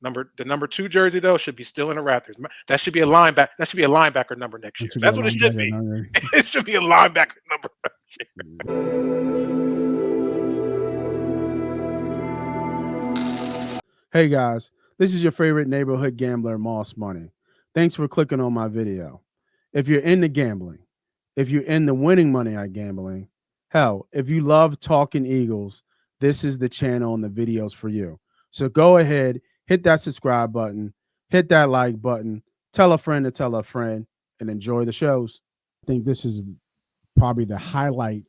The number 2 jersey though should be still in the Raptors. That should be a linebacker. That should be a linebacker number next year. It should be a That's what it should linebacker be. number. It should be a linebacker number. Hey guys, this is your favorite neighborhood gambler, Moss Money. Thanks for clicking on my video. If you're into gambling, if you're into winning money at gambling, hell, if you love talking Eagles, this is the channel and the videos for you. So go ahead, hit that subscribe button, hit that like button, tell a friend to tell a friend, and enjoy the shows. I think this is probably the highlight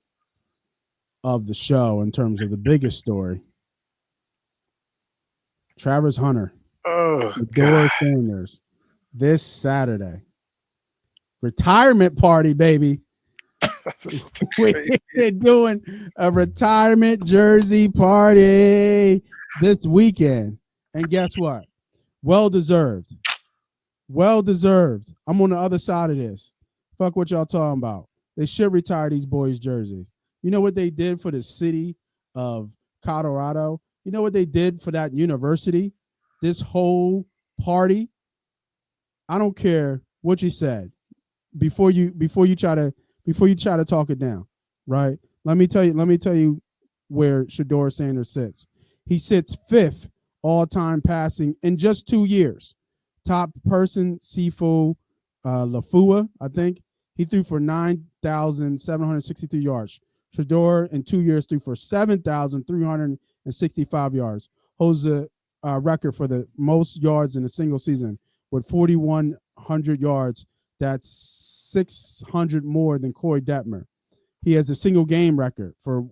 of the show in terms of the biggest story. Travis Hunter, Shedeur Sanders, this Saturday. Retirement party, baby. We're doing a retirement jersey party this weekend. And guess what? Well deserved. Well deserved. I'm on the other side of this. Fuck what y'all talking about. They should retire these boys' jerseys. You know what they did for the city of Colorado? You know what they did for that university? This whole party. I don't care what you said before you try to talk it down, right? Let me tell you where Shedeur Sanders sits. He sits 5th all-time passing in just 2 years. Top person, Sifu Lafua, I think. He threw for 9,763 yards. Shedeur in 2 years threw for 7,365 yards. Holds the record for the most yards in a single season with 4,100 yards. That's 600 more than Corey Detmer. He has the single game record for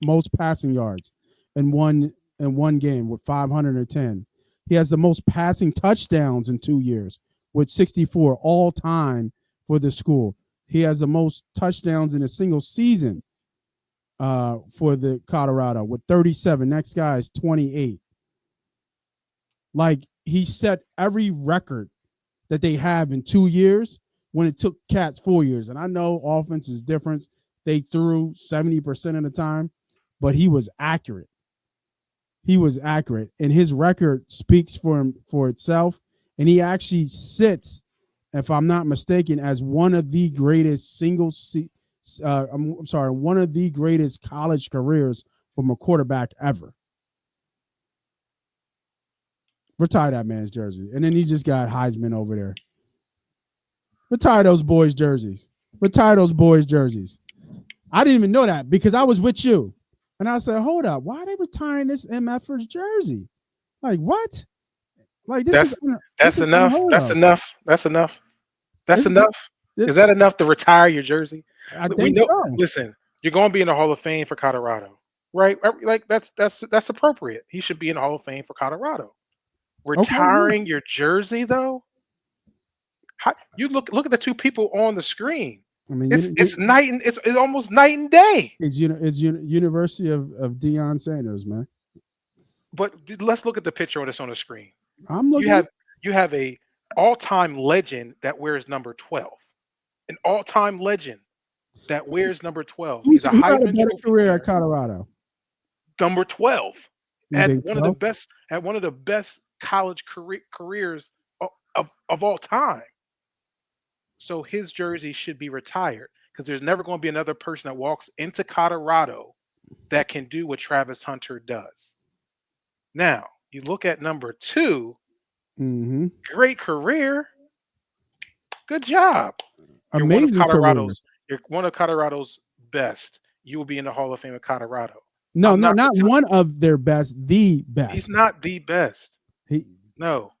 most passing yards in one game with 510. He has the most passing touchdowns in 2 years with 64 all time for the school. He has the most touchdowns in a single season for the Colorado with 37. Next guy is 28. Like, he set every record that they have in 2 years when it took Cats 4 years. And I know offense is different. They threw 70% of the time, but he was accurate. He was accurate, and his record speaks for itself. And he actually sits, if I'm not mistaken, as one of the greatest one of the greatest college careers from a quarterback ever. Retire that man's jersey. And then he just got Heisman over there. Retire those boys' jerseys. Retire those boys' jerseys. I didn't even know that because I was with you. And I said, hold up, why are they retiring this MFer's jersey? Like, what? Like, That's enough. That's enough. That's enough. That's enough. Is that enough to retire your jersey? I think so. Listen, you're going to be in the Hall of Fame for Colorado, right? Like, that's appropriate. He should be in the Hall of Fame for Colorado. Retiring your jersey, though? You look at the two people on the screen. I mean, it's almost night and day. It's University of Deion Sanders, man. But let's look at the picture on the screen. I'm looking. You have a all-time legend that wears number 12. An all-time legend that wears number 12. He's a Heisman better career at Colorado. Number 12 at one of the best college careers of all time. So his jersey should be retired because there's never going to be another person that walks into Colorado that can do what Travis Hunter does. Now, you look at number 2, great career. Good job. Amazing career. You're one of Colorado's best. You will be in the Hall of Fame of Colorado. No, not one of their best, the best. He's not the best. He's not.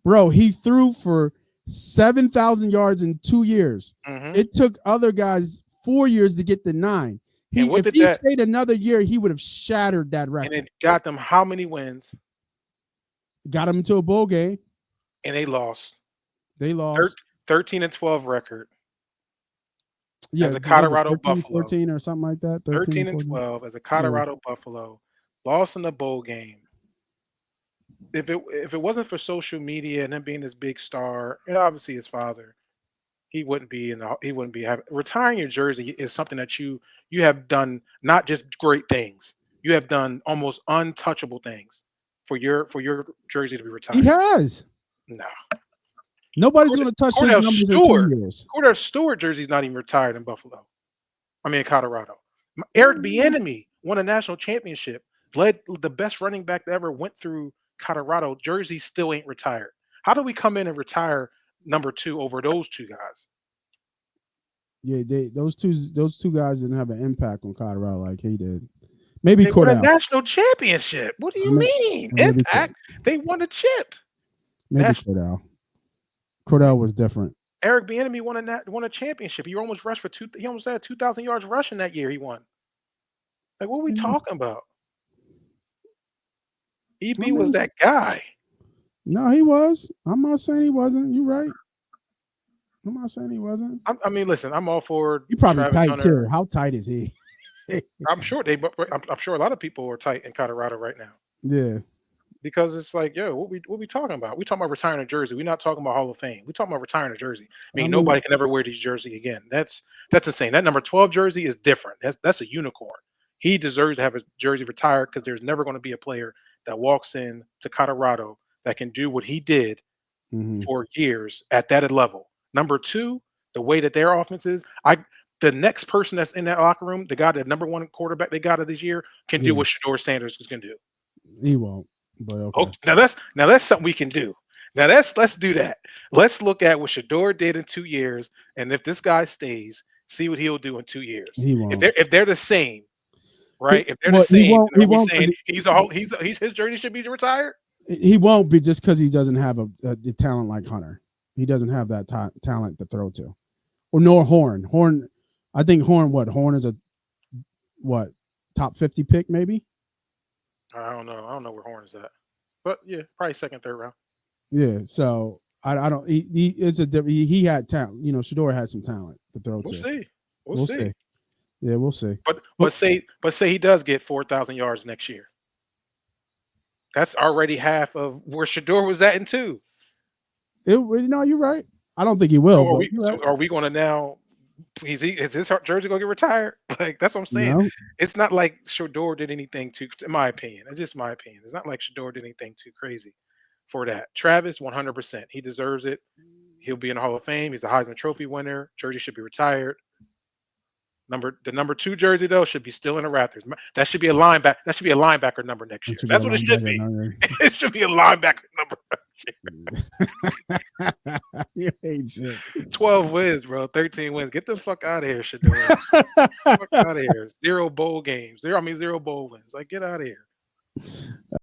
Bro, he threw for 7,000 yards in 2 years. It took other guys 4 years to get to 9. If he stayed another year, he would have shattered that record. And it got them how many wins? Got them into a bowl game. And they lost. 13-12 record. Yeah, as a Colorado Buffalo. 14 or something like that. 13-12 as a Colorado Buffalo. Lost in the bowl game. If it wasn't for social media and him being this big star, and obviously his father, he wouldn't be retiring your jersey is something that you have done, not just great things. you have done almost untouchable things for your jersey to be He retired. has. No. Nobody's going to touch his numbers in 2 years. Cordell Stewart jersey's not even retired in Buffalo. I mean, in Colorado. Eric Bieniemy won a national championship, led the best running back that ever went through Colorado. Jersey still ain't retired. How do we come in and retire number 2 over those two guys? Yeah, those two guys didn't have an impact on Colorado like he did. Maybe they Cordell. won a national championship. What do you mean? Impact? They won a chip. Maybe Cordell. Cordell was different. Eric Bieniemy won a championship. He almost rushed for he almost had 2,000 yards rushing that year. He won. Like, what are we talking about? EB was that guy. No, he was. I'm not saying he wasn't. You're right. I'm not saying he wasn't. I mean, listen, I'm all for. He probably Travis tight Hunter. Too. How tight is he? I'm sure I'm sure a lot of people are tight in Colorado right now. Yeah. Because it's like, yo, what we talking about? We talking about retiring a jersey. We're not talking about Hall of Fame. We talking about retiring a jersey. I mean, nobody can ever wear these jersey again. That's insane. That number 12 jersey is different. That's a unicorn. He deserves to have his jersey retired because there's never going to be a player that walks in to Colorado that can do what he did for years at that level. Number 2, the way that their offense is, the next person that's in that locker room, the guy, that number 1 quarterback they got of this year, can do what Shedeur Sanders is going to do. He won't. But okay. Now that's something we can do. Now let's do that. Let's look at what Shedeur did in 2 years, and if this guy stays, see what he'll do in 2 years. He won't. If they're the same, right? If they're the same, he won't. His jersey should be retired. He won't be just because he doesn't have a talent like Hunter. He doesn't have that talent to throw to, or nor Horn. Horn, I think Horn. Horn is a top 50 pick maybe. I don't know where Horn is at, but yeah, probably second, third round. Yeah, so I don't. He had talent. You know, Shedeur had some talent to throw to. We'll see. Yeah, we'll see. But say he does get 4,000 yards next year. That's already half of where Shedeur was at in 2. No, you're right. I don't think he will. Are we going to now? Is his jersey gonna get retired? Like, that's what I'm saying. No. It's not like Shedeur did anything too, in my opinion. It's just my opinion. It's not like Shedeur did anything too crazy for that. Travis, 100%. He deserves it. He'll be in the Hall of Fame. He's a Heisman Trophy winner. Jersey should be retired. The number 2 jersey though should be still in the Raptors. That should be a linebacker. That should be a linebacker number next year. That's what it should be. It should be a linebacker number. You hate shit. 12 wins, bro. 13 wins. Get the fuck out of here, Shedeur. Fuck out of here. 0 bowl games. 0 bowl wins. Like, get out of here.